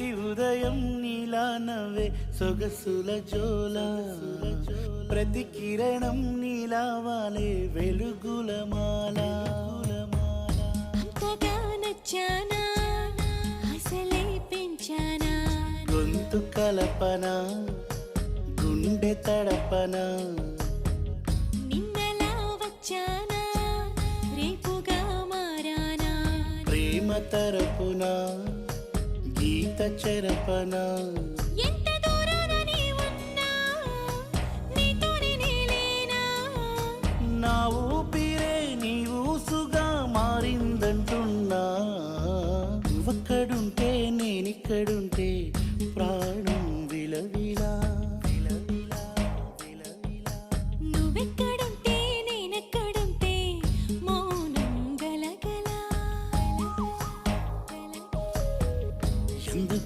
ప్రతి ఉదయం నీలా నవ్వే సొగసుల జోల ప్రతి కిరణం నీలా వాలే వెలుగుల మాల అంతగా నచ్చానా అసలే పెంచానా గొంతు కలపన గుండె తడపన నిన్నలా వచ్చానా రేపుగా మారానా ప్రేమ తరపున గీత చెరపన ఎంత దూరాన నీ ఉన్నా నీతోనే నేలేనా నా ఊపిరే నీ ఊసుగా మారిందంటున్నా నువ్వక్కడుంటే నేనిక్కడుంటే ప్రాణం